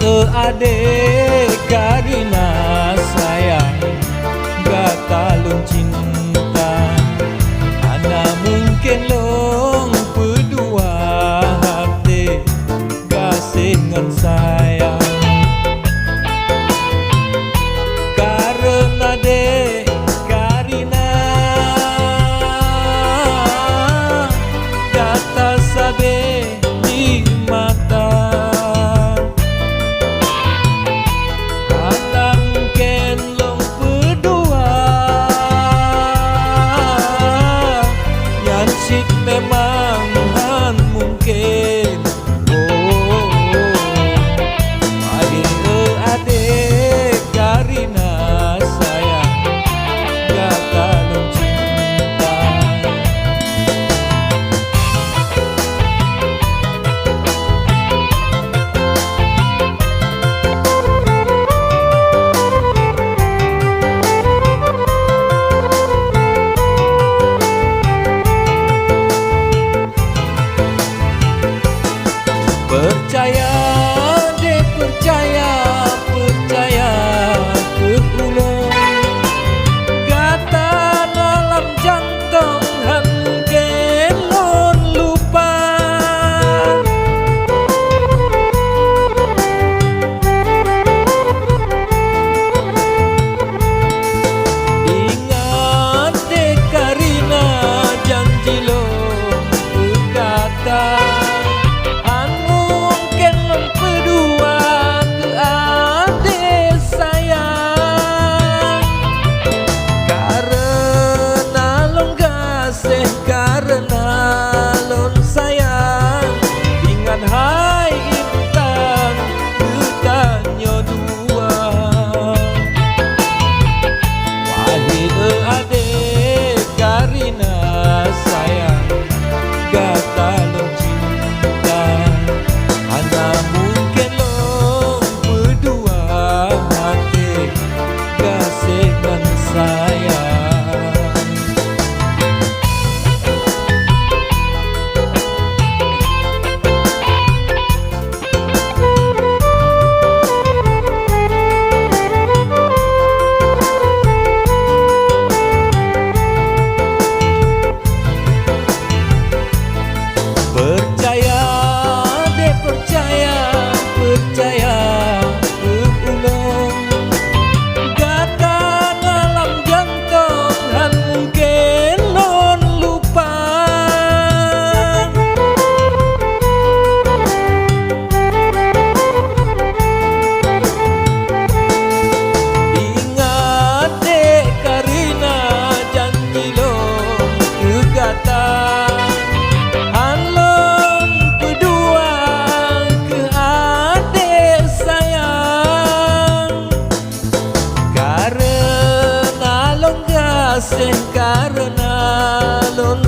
adik karena sayang gak talun cinta, ana mungkin long berdua hati kasih ngan sayang. Karena dek karina kata sabe di mata, ana mungkin long berdua nyansik memang mungkin. Adik karina sayang gak talun cinta. Percaya deh percaya, percaya ke ulung kata dalam jantung mungkin lon lupa. Ingat deh karina janji lo berkata karena lon sayang dengan hai intan bertanya dua. Wahai adik karina sayang gak talun cinta, ana mungkin long berdua hati kasih dan sayang. Percaya deh percaya, percaya berulang kata dalam jantung dan mungkin non lupa. Ingat deh karina janji lo kegata karena lon